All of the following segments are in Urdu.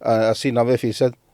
80-90%,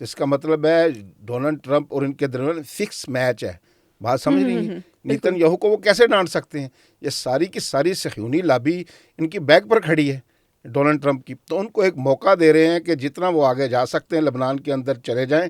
جس کا مطلب ہے ڈونلڈ ٹرمپ اور ان کے درمیان فکس میچ ہے. بات سمجھ رہی ہیں؟ نیتن یاہو کو وہ کیسے ڈانٹ سکتے ہیں؟ یہ ساری کی ساری صہیونی لابی ان کی بیک پر کھڑی ہے ڈونلڈ ٹرمپ کی. تو ان کو ایک موقع دے رہے ہیں کہ جتنا وہ آگے جا سکتے ہیں لبنان کے اندر چلے جائیں,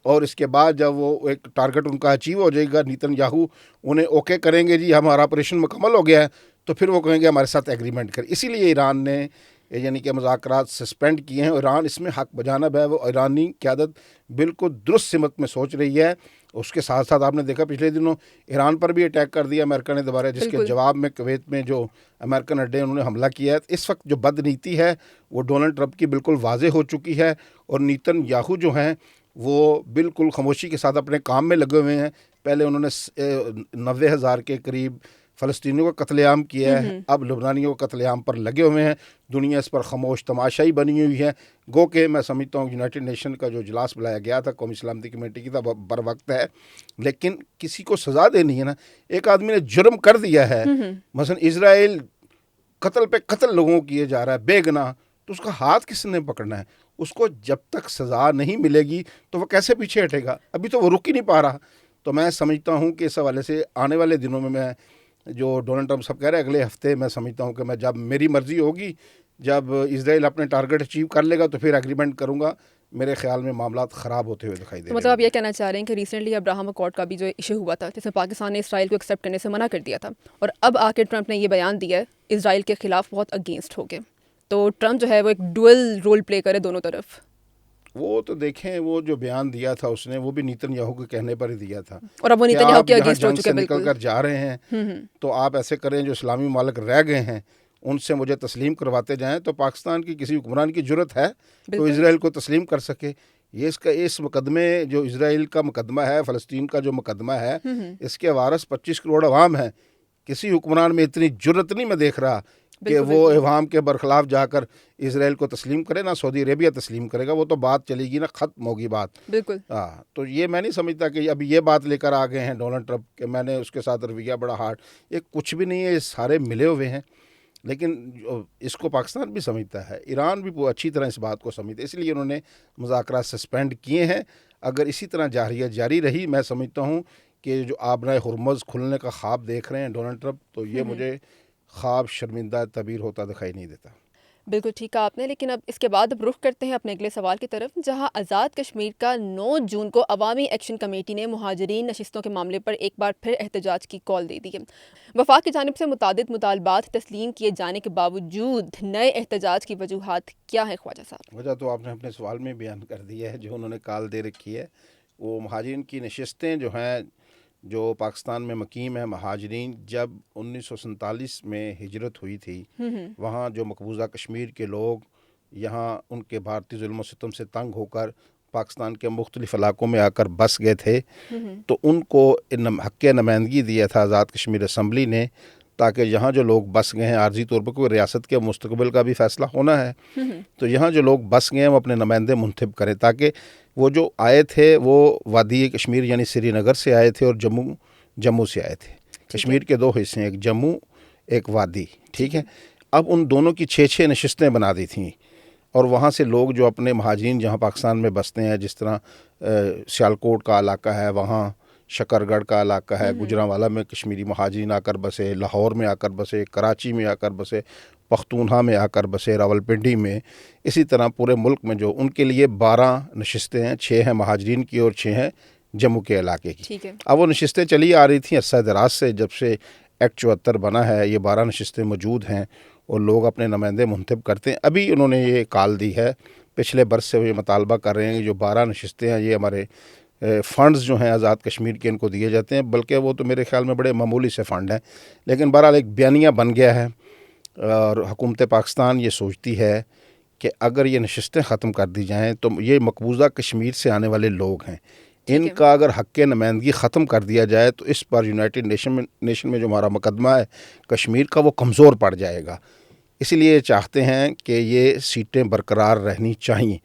اور اس کے بعد جب وہ ایک ٹارگٹ ان کا اچیو ہو جائے گا, نیتن یاہو انہیں اوکے کریں گے جی ہمارا آپریشن مکمل ہو گیا ہے, تو پھر وہ کہیں گے ہمارے ساتھ ایگریمنٹ کریں. اسی لیے ایران نے یعنی کہ مذاکرات سسپینڈ کیے ہیں. ایران اس میں حق بجانب ہے. وہ ایرانی قیادت بالکل درست سمت میں سوچ رہی ہے. اس کے ساتھ ساتھ آپ نے دیکھا پچھلے دنوں ایران پر بھی اٹیک کر دیا امریکہ نے دوبارہ, جس کے جواب میں کویت میں جو امریکن اڈے انہوں نے حملہ کیا ہے. اس وقت جو بد نیتی ہے وہ ڈونلڈ ٹرمپ کی بالکل واضح ہو چکی ہے, اور نیتن یاہو جو ہیں وہ بالکل خاموشی کے ساتھ اپنے کام میں لگے ہوئے ہیں. پہلے انہوں نے 90,000 کے قریب فلسطینیوں کا قتل عام کیا ہے, اب لبنانیوں کا قتل عام پر لگے ہوئے ہیں. دنیا اس پر خاموش تماشائی بنی ہوئی ہے. گو کہ میں سمجھتا ہوں یونائٹڈ نیشن کا جو اجلاس بلایا گیا تھا قومی سلامتی کمیٹی کی, تھا بر وقت ہے, لیکن کسی کو سزا دینی ہے نا. ایک آدمی نے جرم کر دیا ہے, مثلا اسرائیل قتل پہ قتل لوگوں کیے جا رہا ہے بے گناہ, تو اس کا ہاتھ کس نے پکڑنا ہے؟ اس کو جب تک سزا نہیں ملے گی تو وہ کیسے پیچھے ہٹے گا؟ ابھی تو وہ رک ہی نہیں پا رہا. تو میں سمجھتا ہوں کہ اس حوالے سے آنے والے دنوں میں جو ڈونلڈ ٹرمپ صاحب کہہ رہے ہیں اگلے ہفتے, میں سمجھتا ہوں کہ میں جب میری مرضی ہوگی, جب اسرائیل اپنے ٹارگٹ اچیو کر لے گا تو پھر ایگریمنٹ کروں گا. میرے خیال میں معاملات خراب ہوتے ہوئے دکھائی دے رہے ہیں. مطلب آپ یہ کہنا چاہ رہے ہیں کہ ریسنٹلی ابراہم اکارڈ کا بھی جو ایشو ہوا تھا جس میں پاکستان نے اسرائیل کو ایکسیپٹ کرنے سے منع کر دیا تھا, اور اب آ کے ٹرمپ نے یہ بیان دیا ہے اسرائیل کے خلاف بہت اگینسٹ ہو گئے, تو ٹرمپ جو ہے وہ ایک ڈوئل رول پلے کرے دونوں طرف. وہ تو دیکھیں, وہ جو بیان دیا تھا اس نے وہ بھی نیتن یاہو کے کہنے پر ہی دیا تھا, اور اب وہ نیتن یاہو کے یہاں اگینسٹ ہو جنگ چکے سے ہیں. نکل کر جا رہے ہیں تو آپ ایسے کریں جو اسلامی ممالک رہ گئے ہیں ان سے مجھے تسلیم کرواتے جائیں. تو پاکستان کی کسی حکمران کی جرت ہے تو اسرائیل کو تسلیم کر سکے؟ یہ اس مقدمے جو اسرائیل کا مقدمہ ہے, فلسطین کا جو مقدمہ ہے, اس کے وارث 25 کروڑ عوام ہیں. کسی حکمران میں اتنی جرت نہیں میں دیکھ رہا کہ وہ عوام کے برخلاف جا کر اسرائیل کو تسلیم کرے. نہ سعودی عربیہ تسلیم کرے گا, وہ تو بات چلے گی نا, ختم ہوگی بات. بالکل. تو یہ میں نہیں سمجھتا کہ اب یہ بات لے کر آ گئے ہیں ڈونلڈ ٹرمپ کہ میں نے اس کے ساتھ رویہ بڑا ہارڈ. یہ کچھ بھی نہیں ہے, یہ سارے ملے ہوئے ہیں. لیکن اس کو پاکستان بھی سمجھتا ہے, ایران بھی اچھی طرح اس بات کو سمجھتا ہے, اس لیے انہوں نے مذاکرات سسپینڈ کیے ہیں. اگر اسی طرح جاری رہی, میں سمجھتا ہوں کہ جو آبرائے ہرمز کھلنے کا خواب دیکھ رہے ہیں ڈونلڈ ٹرمپ, تو یہ مجھے خواب شرمندہ تعبیر ہوتا دکھائی نہیں دیتا. بالکل ٹھیک کہا آپ نے. لیکن اب اس کے بعد اب رخ کرتے ہیں اپنے اگلے سوال کی طرف, جہاں آزاد کشمیر کا 9 جون کو عوامی ایکشن کمیٹی نے مہاجرین نشستوں کے معاملے پر ایک بار پھر احتجاج کی کال دے دی ہے. وفاق کی جانب سے متعدد مطالبات تسلیم کیے جانے کے باوجود نئے احتجاج کی وجوہات کیا ہے خواجہ صاحب؟ وجہ تو آپ نے اپنے سوال میں بیان کر دیا ہے. جو انہوں نے کال دے رکھی ہے وہ مہاجرین کی نشستیں جو ہیں جو پاکستان میں مقیم ہیں. مہاجرین جب 1947 میں ہجرت ہوئی تھی, وہاں جو مقبوضہ کشمیر کے لوگ یہاں ان کے بھارتی ظلم و ستم سے تنگ ہو کر پاکستان کے مختلف علاقوں میں آ کر بس گئے تھے, تو ان کو حق نمائندگی دیا تھا آزاد کشمیر اسمبلی نے, تاکہ یہاں جو لوگ بس گئے ہیں عارضی طور پر, کوئی ریاست کے مستقبل کا بھی فیصلہ ہونا ہے, تو یہاں جو لوگ بس گئے ہیں وہ اپنے نمائندے منتخب کریں, تاکہ وہ جو آئے تھے وہ وادی کشمیر یعنی سری نگر سے آئے تھے اور جموں سے آئے تھے. کشمیر کے 2 حصے ہیں, ایک جموں ایک وادی, ٹھیک ہے. اب ان دونوں کی 6 نشستیں بنا دی تھیں, اور وہاں سے لوگ جو اپنے مہاجرین جہاں پاکستان میں بستے ہیں, جس طرح سیالکوٹ کا علاقہ ہے, وہاں شکر گڑھ کا علاقہ ہے, گجرانوالہ میں کشمیری مہاجرین آ کر بسے, لاہور میں آ کر بسے, کراچی میں آ کر بسے, پختونخوا میں آ کر بسے, راولپنڈی میں, اسی طرح پورے ملک میں جو ان کے لیے 12 نشستیں ہیں, 6 ہیں مہاجرین کی اور 6 ہیں جموں کے علاقے کی. اب وہ نشستیں چلی آ رہی تھیں عرصہ دراز سے, جب سے ایکٹ 74 بنا ہے یہ 12 نشستیں موجود ہیں اور لوگ اپنے نمائندے منتخب کرتے ہیں. ابھی انہوں نے یہ کال دی ہے, پچھلے برس سے وہ یہ مطالبہ کر رہے ہیں کہ جو 12 نشستیں ہیں یہ ہمارے فنڈز جو ہیں آزاد کشمیر کے ان کو دیے جاتے ہیں, بلکہ وہ تو میرے خیال میں بڑے معمولی سے فنڈ ہیں. لیکن بہرحال ایک بیانیہ بن گیا ہے, اور حکومت پاکستان یہ سوچتی ہے کہ اگر یہ نشستیں ختم کر دی جائیں تو یہ مقبوضہ کشمیر سے آنے والے لوگ ہیں, ان کا اگر حق نمائندگی ختم کر دیا جائے تو اس پر یونائٹڈ نیشن میں جو ہمارا مقدمہ ہے کشمیر کا وہ کمزور پڑ جائے گا. اس لیے چاہتے ہیں کہ یہ سیٹیں برقرار رہنی چاہیے.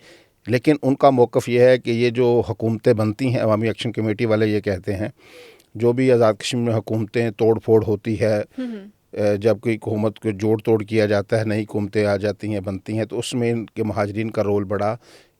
لیکن ان کا موقف یہ ہے کہ یہ جو حکومتیں بنتی ہیں, عوامی ایکشن کمیٹی والے یہ کہتے ہیں جو بھی آزاد کشمیر میں حکومتیں توڑ پھوڑ ہوتی ہے, جب کوئی حکومت کو جوڑ توڑ کیا جاتا ہے, نئی حکومتیں آ جاتی ہیں بنتی ہیں, تو اس میں ان کے مہاجرین کا رول بڑا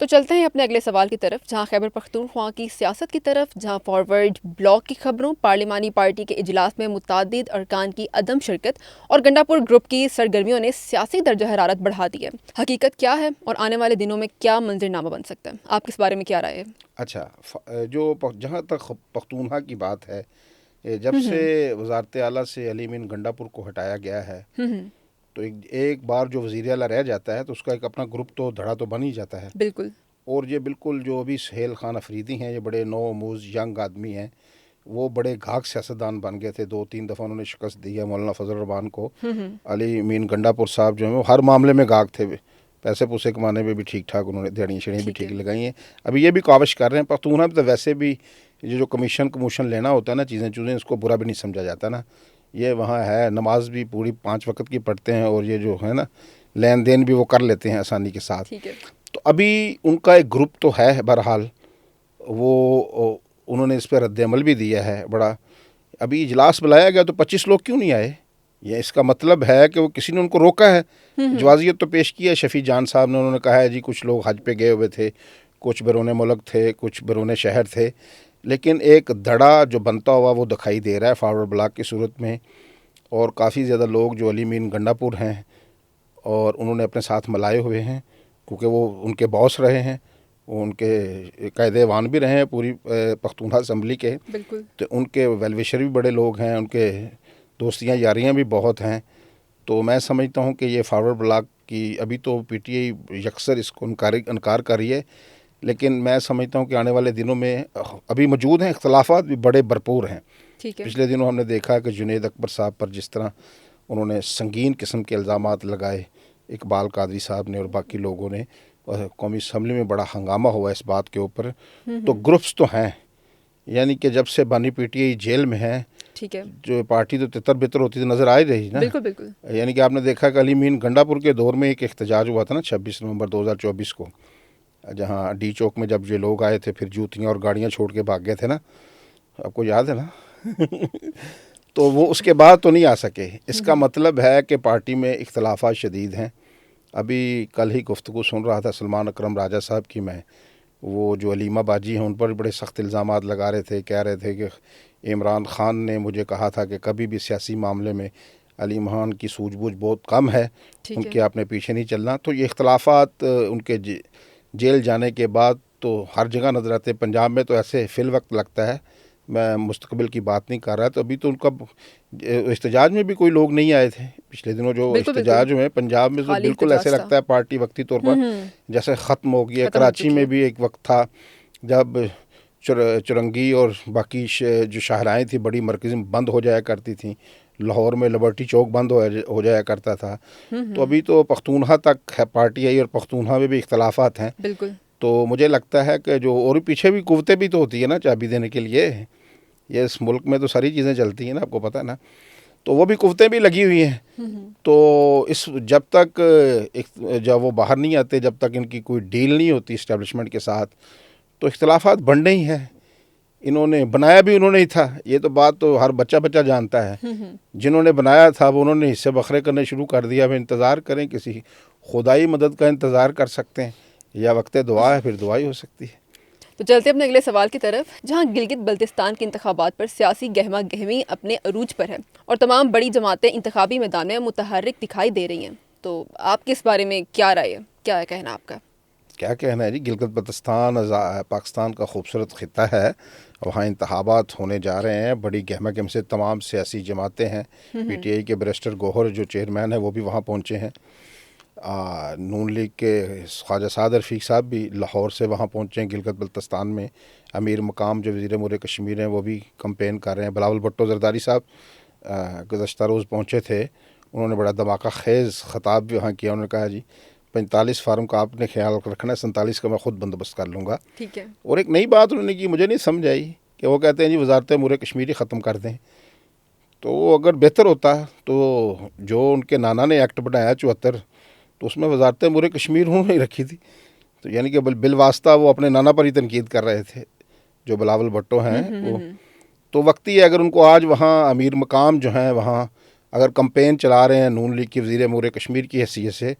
تو چلتے ہیں اپنے اگلے سوال کی طرف، جہاں خیبر پختونخوا کی سیاست کی طرف، جہاں فارورڈ بلاک کی خبروں، پارلیمانی پارٹی کے اجلاس میں متعدد ارکان کی عدم شرکت اور گنڈا پور گروپ کی سرگرمیوں نے سیاسی درجہ حرارت بڑھا دی ہے۔ حقیقت کیا ہے اور آنے والے دنوں میں کیا منظرنامہ بن سکتا ہے؟ آپ کس بارے میں کیا رائے ہے؟ اچھا، جہاں تک پختونخوا کی بات ہے، جب سے وزارت اعلیٰ سے علی امین گنڈا پور کو ہٹایا گیا ہے تو ایک بار جو وزیر اعلیٰ رہ جاتا ہے تو اس کا ایک اپنا گروپ تو دھڑا تو بن ہی جاتا ہے۔ بالکل۔ اور یہ بالکل جو ابھی سہیل خان افریدی ہیں، یہ بڑے نو آموز ینگ آدمی ہیں، وہ بڑے گھاگ سیاستدان بن گئے تھے، 2-3 دفعہ انہوں نے شکست دی ہے مولانا فضل الرحمان کو۔ علی امین گنڈا پور صاحب جو ہیں وہ ہر معاملے میں گھاگ تھے، پیسے پوسے کمانے میں بھی ٹھیک ٹھاک انہوں نے دیڑیاں شیڑیاں بھی ٹھیک لگائی ہیں۔ ابھی یہ بھی کاوش کر رہے ہیں پختونخوا میں، تو ویسے بھی یہ جو کمیشن لینا ہوتا ہے نا، چیزیں اس کو برا بھی نہیں سمجھا جاتا نا۔ یہ وہاں ہے، نماز بھی پوری 5 وقت کی پڑھتے ہیں، اور یہ جو ہے نا لین دین بھی وہ کر لیتے ہیں آسانی کے ساتھ۔ تو ابھی ان کا ایک گروپ تو ہے، بہرحال وہ انہوں نے اس پہ رد عمل بھی دیا ہے بڑا۔ ابھی اجلاس بلایا گیا تو 25 لوگ کیوں نہیں آئے؟ یہ اس کا مطلب ہے کہ وہ کسی نے ان کو روکا ہے۔ جوازیت تو پیش کی ہے شفیع جان صاحب نے، انہوں نے کہا ہے جی کچھ لوگ حج پہ گئے ہوئے تھے، کچھ بیرون ملک تھے، کچھ بیرون شہر تھے، لیکن ایک دھڑا جو بنتا ہوا وہ دکھائی دے رہا ہے فارورڈ بلاک کی صورت میں۔ اور کافی زیادہ لوگ جو علی امین گنڈا پور ہیں اور انہوں نے اپنے ساتھ ملائے ہوئے ہیں، کیونکہ وہ ان کے باس رہے ہیں، وہ ان کے قائد ایوان بھی رہے ہیں پوری پختونخوا اسمبلی کے، بالکل۔ تو ان کے ویل وشر بھی بڑے لوگ ہیں، ان کے دوستیاں یاریاں بھی بہت ہیں۔ تو میں سمجھتا ہوں کہ یہ فارورڈ بلاک کی ابھی تو پی ٹی آئی یکسر اس کو انکار کر رہی ہے، لیکن میں سمجھتا ہوں کہ آنے والے دنوں میں ابھی موجود ہیں، اختلافات بھی بڑے بھرپور ہیں۔ پچھلے دنوں ہم نے دیکھا کہ جنید اکبر صاحب پر جس طرح انہوں نے سنگین قسم کے الزامات لگائے، اقبال قادری صاحب نے اور باقی لوگوں نے، قومی اسمبلی میں بڑا ہنگامہ ہوا اس بات کے اوپر۔ تو گروپس تو ہیں، یعنی کہ جب سے بانی پی ٹی آئی جیل میں ہے، جو پارٹی تو تتر بتر ہوتی تو نظر آ ہی رہی نا۔ بالکل۔ یعنی کہ آپ نے دیکھا کہ علی امین گنڈا پور کے دور میں ایک احتجاج ہوا تھا نا 26 نومبر 2024 کو، جہاں ڈی چوک میں جب یہ لوگ آئے تھے، پھر جوتیاں اور گاڑیاں چھوڑ کے بھاگ گئے تھے نا، آپ کو یاد ہے نا؟ تو وہ اس کے بعد تو نہیں آ سکے۔ اس کا مطلب ہے کہ پارٹی میں اختلافات شدید ہیں۔ ابھی کل ہی گفتگو سن رہا تھا سلمان اکرم راجہ صاحب کی میں، وہ جو علیمہ باجی ہیں ان پر بڑے سخت الزامات لگا رہے تھے، کہہ رہے تھے کہ عمران خان نے مجھے کہا تھا کہ کبھی بھی سیاسی معاملے میں علی خان کی سوجھ بوجھ بہت کم ہے، ان کے آپ نے پیچھے نہیں چلنا۔ تو یہ اختلافات ان کے جیل جانے کے بعد تو ہر جگہ نظر آتے ہیں۔ پنجاب میں تو ایسے فی الوقت لگتا ہے، میں مستقبل کی بات نہیں کر رہا، تو ابھی تو ان کا احتجاج میں بھی کوئی لوگ نہیں آئے تھے پچھلے دنوں، جو احتجاج ہوئے پنجاب میں، تو بالکل ایسے لگتا ہے پارٹی وقتی طور پر جیسے ختم ہو گئی ہے۔ کراچی میں بھی ایک وقت تھا جب چرنگی اور باقی جو شاہراہیں تھیں بڑی مرکزی بند ہو جایا کرتی تھیں، لاہور میں لبرٹی چوک بند ہو جایا کرتا تھا۔ تو ابھی تو پختونخوا تک ہے پارٹی آئی، اور پختونخوا میں بھی اختلافات ہیں۔ بالکل۔ تو مجھے لگتا ہے کہ جو اور پیچھے بھی قوتیں بھی تو ہوتی ہیں نا چابی دینے کے لیے، یہ اس ملک میں تو ساری چیزیں چلتی ہیں نا، آپ کو پتہ ہے نا، تو وہ بھی قوتیں بھی لگی ہوئی ہیں۔ تو جب تک جب وہ باہر نہیں آتے، جب تک ان کی کوئی ڈیل نہیں ہوتی اسٹیبلشمنٹ کے ساتھ، تو اختلافات بڑھنے ہی ہیں۔ انہوں نے بنایا بھی انہوں نے ہی تھا، یہ تو بات تو ہر بچہ جانتا ہے۔ جنہوں نے بنایا تھا وہ انہوں نے حصے بکھرے کرنے شروع کر دیا۔ اب انتظار کریں، کسی خدائی مدد کا انتظار کر سکتے ہیں، یا وقت دعا ہے پھر دعا ہی ہو سکتی ہے۔ تو چلتے اپنے اگلے سوال کی طرف، جہاں گلگت بلتستان کے انتخابات پر سیاسی گہما گہمی اپنے عروج پر ہے اور تمام بڑی جماعتیں انتخابی میدان میں متحرک دکھائی دے رہی ہیں، تو آپ کے اس بارے میں کیا رائے ہے، کیا کہنا آپ کا؟ کیا کہنا ہے جی، گلگت بلتستان پاکستان کا خوبصورت خطہ ہے، وہاں انتخابات ہونے جا رہے ہیں، بڑی گہما گہمی سے تمام سیاسی جماعتیں ہیں۔ پی ٹی آئی کے بیرسٹر گوہر جو چیئرمین ہیں وہ بھی وہاں پہنچے ہیں، نون لیگ کے خواجہ سعد رفیق صاحب بھی لاہور سے وہاں پہنچے ہیں گلگت بلتستان میں۔ امیر مقام جو وزیر امور کشمیر ہیں وہ بھی کمپین کر رہے ہیں۔ بلاول بھٹو زرداری صاحب گزشتہ روز پہنچے تھے، انہوں نے بڑا دھماکہ خیز خطاب بھی وہاں کیا۔ انہوں نے کہا جی 45 فارم کا آپ نے خیال رکھنا ہے، 47 کا میں خود بندوبست کر لوں گا۔ ٹھیک ہے۔ اور ایک نئی بات انہوں نے کی، مجھے نہیں سمجھ آئی، کہ وہ کہتے ہیں جی وزارت امور کشمیری ختم کر دیں۔ تو اگر بہتر ہوتا تو جو ان کے نانا نے ایکٹ بنایا 74، تو اس میں وزارت امور کشمیر انہوں نے رکھی تھی، تو یعنی کہ بالواسطہ وہ اپنے نانا پر ہی تنقید کر رہے تھے جو بلاول بھٹو ہیں وہ۔ تو وقتی ہے اگر ان کو آج وہاں امیر مقام جو ہیں وہاں اگر کمپین چلا رہے ہیں نون لیگ کی وزیر امور کشمیر کی حیثیت سے،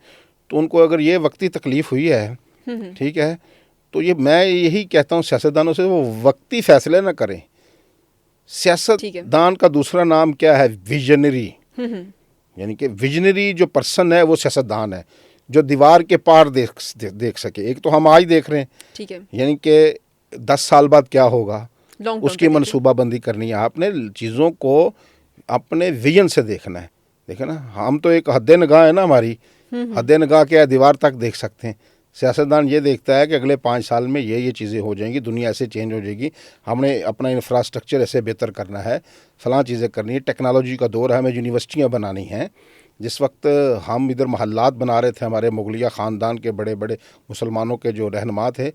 تو ان کو اگر یہ وقتی تکلیف ہوئی ہے ٹھیک ہے. تو یہ میں یہی کہتا ہوں سیاستدانوں سے وہ وقتی فیصلے نہ کریں. سیاست دان کا دوسرا نام کیا ہے؟ ویژنری. یعنی کہ ویژنری جو پرسن ہے وہ سیاست دان ہے جو دیوار کے پار دیکھ سکے. ایک تو ہم آج دیکھ رہے ہیں, ٹھیک ہے, یعنی کہ 10 سال بعد کیا ہوگا اس کی منصوبہ منصوبہ بندی کرنی ہے. آپ نے چیزوں کو اپنے ویژن سے دیکھنا ہے. دیکھیں نا, ہم تو ایک حد نگاہ ہے نا ہماری, حد نگاہ کیا ہے, دیوار تک دیکھ سکتے ہیں. سیاستدان یہ دیکھتا ہے کہ اگلے 5 سال میں یہ چیزیں ہو جائیں گی, دنیا ایسے چینج ہو جائے گی, ہم نے اپنا انفراسٹرکچر ایسے بہتر کرنا ہے, فلاں چیزیں کرنی ہے, ٹیکنالوجی کا دور ہے, ہمیں یونیورسٹیاں بنانی ہیں. جس وقت ہم ادھر محلات بنا رہے تھے, ہمارے مغلیہ خاندان کے بڑے بڑے مسلمانوں کے جو رہنما تھے,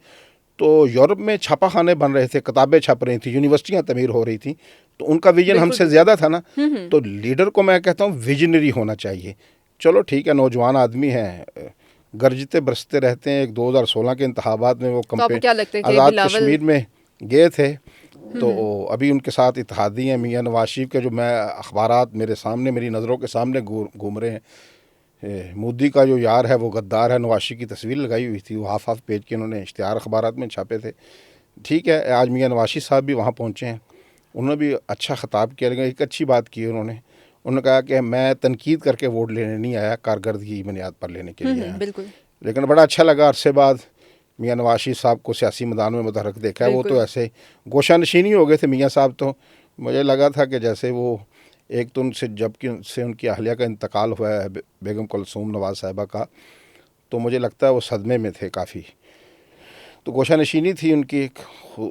تو یورپ میں چھاپا خانے بن رہے تھے, کتابیں چھپ رہی تھیں, یونیورسٹیاں تعمیر ہو رہی تھیں, تو ان کا ویژن ہم سے زیادہ تھا نا. تو لیڈر کو میں کہتا ہوں ویژنری ہونا چاہیے. چلو ٹھیک ہے, نوجوان آدمی ہیں, گرجتے برستے رہتے ہیں. ایک 2016 کے انتخابات میں وہ آزاد کشمیر میں گئے تھے, تو ابھی ان کے ساتھ اتحادی ہیں میاں نواز شریف کے, جو میں اخبارات میرے سامنے, میری نظروں کے سامنے گھوم رہے ہیں. مودی کا جو یار ہے وہ غدار ہے, نواز شریف کی تصویر لگائی ہوئی تھی, وہ ہاف پیج کے انہوں نے اشتہار اخبارات میں چھاپے تھے. ٹھیک ہے, آج میاں نواز شریف صاحب بھی وہاں پہنچے ہیں, انہوں نے بھی اچھا خطاب کیا, لیکن ایک اچھی بات کی انہوں نے کہا کہ میں تنقید کر کے ووٹ لینے نہیں آیا, کارکردگی کی بنیاد پر لینے کے لیے آیا. بالکل. لیکن بڑا اچھا لگا عرصے بعد میاں نواز شریف صاحب کو سیاسی میدان میں متحرک دیکھا ہے. وہ تو ایسے گوشہ نشینی ہو گئے تھے میاں صاحب, تو مجھے لگا تھا کہ جیسے وہ ایک تو ان سے جب کہ ان کی اہلیہ کا انتقال ہوا ہے, بیگم کلثوم نواز صاحبہ کا, تو مجھے لگتا ہے وہ صدمے میں تھے کافی. تو گوشہ نشینی تھی ان کی,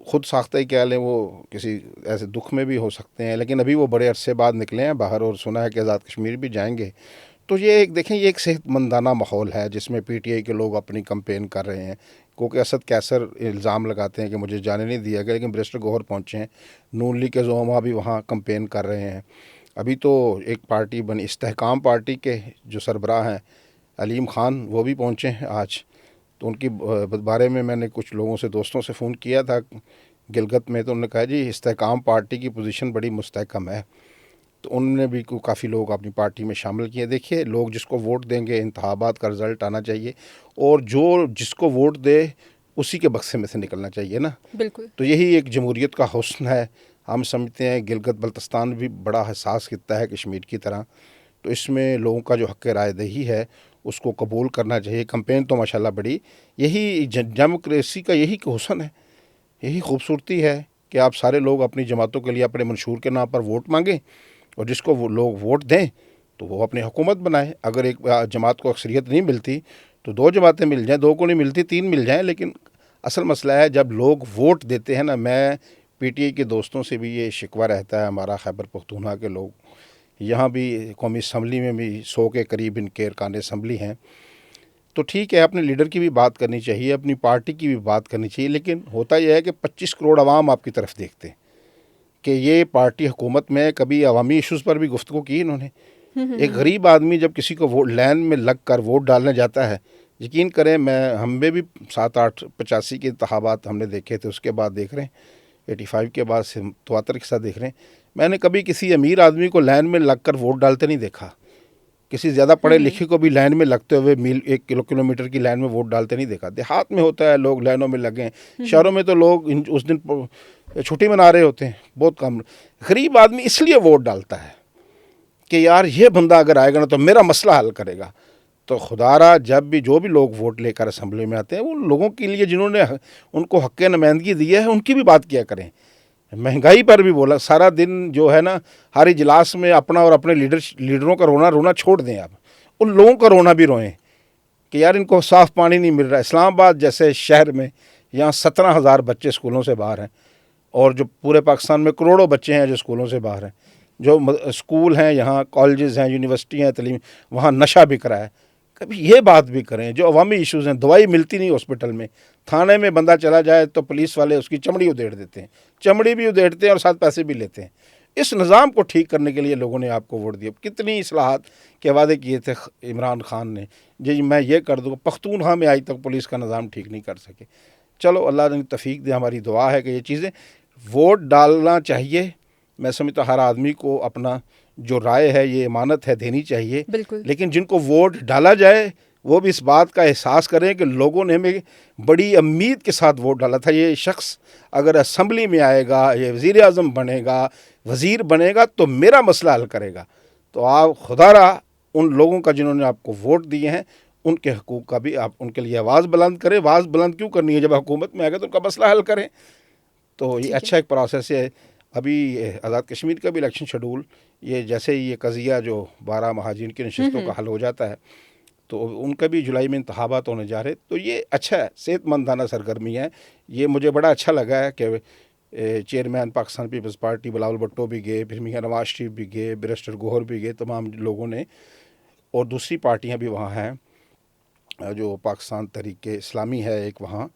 خود ساختہ ہی کہہ لیں, وہ کسی ایسے دکھ میں بھی ہو سکتے ہیں. لیکن ابھی وہ بڑے عرصے بعد نکلے ہیں باہر, اور سنا ہے کہ آزاد کشمیر بھی جائیں گے. تو یہ ایک دیکھیں, یہ ایک صحت مندانہ ماحول ہے جس میں پی ٹی آئی کے لوگ اپنی کمپین کر رہے ہیں. کیونکہ اسد کیسر الزام لگاتے ہیں کہ مجھے جانے نہیں دیا گیا, لیکن بیرسٹر گوہر پہنچے ہیں. نون لیگ کے زعماء بھی وہاں کمپین کر رہے ہیں. ابھی تو ایک پارٹی بنی, استحکام پارٹی کے جو سربراہ ہیں علیم خان, وہ بھی پہنچے ہیں آج. تو ان کی بارے میں نے کچھ لوگوں سے, دوستوں سے فون کیا تھا گلگت میں, تو انہوں نے کہا جی استحکام پارٹی کی پوزیشن بڑی مستحکم ہے. تو ان نے بھی کافی لوگ اپنی پارٹی میں شامل کیے. دیکھیے, لوگ جس کو ووٹ دیں گے, انتخابات کا رزلٹ آنا چاہیے, اور جو جس کو ووٹ دے اسی کے بکسے میں سے نکلنا چاہیے نا. بالکل. تو یہی ایک جمہوریت کا حسن ہے. ہم سمجھتے ہیں گلگت بلتستان بھی بڑا حساس خطہ ہے کشمیر کی طرح, تو اس میں لوگوں کا جو حق رائے دہی ہے اس کو قبول کرنا چاہیے. کمپین تو ماشاءاللہ بڑی, یہی ڈیموکریسی کا یہی حسن ہے, یہی خوبصورتی ہے کہ آپ سارے لوگ اپنی جماعتوں کے لیے اپنے منشور کے نام پر ووٹ مانگیں, اور جس کو وہ لوگ ووٹ دیں تو وہ اپنی حکومت بنائے. اگر ایک جماعت کو اکثریت نہیں ملتی تو 2 جماعتیں مل جائیں, 2 کو نہیں ملتی 3 مل جائیں. لیکن اصل مسئلہ ہے جب لوگ ووٹ دیتے ہیں نا. میں پی ٹی آئی کے دوستوں سے بھی یہ شکوہ رہتا ہے, ہمارا خیبر پختونخوا کے لوگ, یہاں بھی قومی اسمبلی میں بھی 100 کے قریب ان کے ارکان اسمبلی ہیں. تو ٹھیک ہے, اپنے لیڈر کی بھی بات کرنی چاہیے, اپنی پارٹی کی بھی بات کرنی چاہیے, لیکن ہوتا یہ ہے کہ 25 کروڑ عوام آپ کی طرف دیکھتے ہیں کہ یہ پارٹی حکومت میں کبھی عوامی ایشوز پر بھی گفتگو کی انہوں نے. ایک غریب آدمی جب کسی کو ووٹ لائن میں لگ کر ووٹ ڈالنے جاتا ہے, یقین کریں, ہم میں بھی 7-8-85 کے انتخابات ہم نے دیکھے تھے, اس کے بعد دیکھ رہے ہیں 85 کے بعد سے 73 کے ساتھ دیکھ رہے ہیں. میں نے کبھی کسی امیر آدمی کو لائن میں لگ کر ووٹ ڈالتے نہیں دیکھا. کسی زیادہ پڑھے لکھے کو بھی لائن میں لگتے ہوئے 1 کلومیٹر کی لائن میں ووٹ ڈالتے نہیں دیکھا. دیہات میں ہوتا ہے, لوگ لائنوں میں لگے ہیں. شہروں میں تو لوگ اس دن چھٹی منا رہے ہوتے ہیں, بہت کم. غریب آدمی اس لیے ووٹ ڈالتا ہے کہ یار یہ بندہ اگر آئے گا نا تو میرا مسئلہ حل کرے گا. تو خدا را جب بھی جو بھی لوگ ووٹ لے کر اسمبلی میں آتے ہیں, وہ لوگوں کے لیے جنہوں نے ان کو حق نمائندگی دی ہے ان کی بھی بات کیا کریں. مہنگائی پر بھی بولا, سارا دن جو ہے نا ہر اجلاس میں اپنا اور اپنے لیڈروں کا رونا چھوڑ دیں. آپ ان لوگوں کا رونا بھی روئیں کہ یار ان کو صاف پانی نہیں مل رہا. اسلام آباد جیسے شہر میں یہاں 17,000 بچے اسکولوں سے باہر ہیں, اور جو پورے پاکستان میں کروڑوں بچے ہیں جو اسکولوں سے باہر ہیں. جو اسکول ہیں یہاں, کالجز ہیں, یونیورسٹی ہیں, تعلیم, وہاں نشہ بک رہا ہے. کبھی یہ بات بھی کریں. جو عوامی ایشوز ہیں, دوائی ملتی نہیں ہاسپٹل میں, تھانے میں بندہ چلا جائے تو پولیس والے اس کی چمڑی ادھیڑ دیتے ہیں, چمڑی بھی ادھیڑتے ہیں اور ساتھ پیسے بھی لیتے ہیں. اس نظام کو ٹھیک کرنے کے لیے لوگوں نے آپ کو ووٹ دیا. کتنی اصلاحات کے وعدے کیے تھے عمران خان نے, جی میں یہ کر دوں. پختونخوا میں آج تک پولیس کا نظام ٹھیک نہیں کر سکے. چلو اللہ نے توفیق دے, ہماری دعا ہے کہ یہ چیزیں, ووٹ ڈالنا چاہیے. میں سمجھتا ہوں ہر آدمی کو اپنا جو رائے ہے یہ امانت ہے دینی چاہیے. بالکل. لیکن جن کو ووٹ ڈالا جائے وہ بھی اس بات کا احساس کریں کہ لوگوں نے ہمیں بڑی امید کے ساتھ ووٹ ڈالا تھا. یہ شخص اگر اسمبلی میں آئے گا, یہ وزیر اعظم بنے گا, وزیر بنے گا تو میرا مسئلہ حل کرے گا. تو آپ خدا را ان لوگوں کا جنہوں نے آپ کو ووٹ دیے ہیں ان کے حقوق کا بھی آپ ان کے لیے آواز بلند کریں. آواز بلند کیوں کرنی ہے؟ جب حکومت میں آئے گا تو ان کا مسئلہ حل کریں. تو یہ اچھا ایک پروسیس ہے. ابھی آزاد کشمیر کا بھی الیکشن شیڈول یہ جیسے ہی یہ قضیہ جو 12 مہاجرین کی نشستوں کا حل ہو جاتا ہے تو ان کا بھی جولائی میں انتخابات ہونے جا رہے. تو یہ اچھا ہے, صحت مندانہ سرگرمی ہے. یہ مجھے بڑا اچھا لگا ہے کہ chairman Pakistan peoples party Bilawal Bhutto بھی گئے, پھر میاں نواز شریف بھی گئے, بیرسٹر گوہر بھی گئے, تمام لوگوں نے, اور دوسری پارٹیاں بھی وہاں ہیں, جو پاکستان تحریک اسلامی ہے ایک وہاں,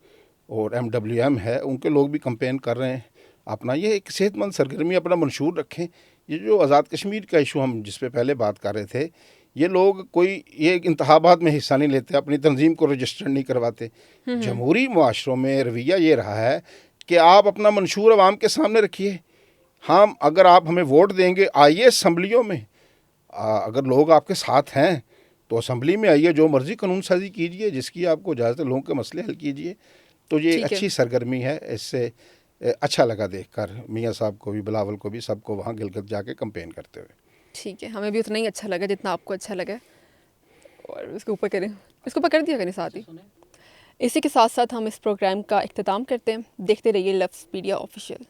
اور MWM ہے, ان کے لوگ بھی کمپین کر رہے ہیں اپنا. یہ ایک صحت مند سرگرمی اپنا منشور رکھیں. یہ جو آزاد کشمیر کا ایشو ہم جس پہ پہلے بات کر رہے تھے, یہ لوگ کوئی یہ انتخابات میں حصہ نہیں لیتے, اپنی تنظیم کو رجسٹر نہیں کرواتے. جمہوری معاشروں میں رویہ یہ رہا ہے کہ آپ اپنا منشور عوام کے سامنے رکھیے. ہم اگر آپ ہمیں ووٹ دیں گے, آئیے اسمبلیوں میں, اگر لوگ آپ کے ساتھ ہیں تو اسمبلی میں آئیے, جو مرضی قانون سازی کیجیے, جس کی آپ کو اجازت ہے, لوگوں کے مسئلے حل کیجیے. تو یہ ایک اچھی سرگرمی ہے. اس سے اچھا لگا دیکھ کر, میاں صاحب کو بھی, بلاول کو بھی, سب کو وہاں گلگت جا کے کمپین کرتے ہوئے. ٹھیک ہے, ہمیں بھی اتنا ہی اچھا لگا جتنا آپ کو اچھا لگا. اور اس کے اوپر کریں, اس کے اوپر کر دیا کریں ساتھ ہی. اسی کے ساتھ ساتھ ہم اس پروگرام کا اختتام کرتے ہیں. دیکھتے رہیے لفظ میڈیا آفیشیل.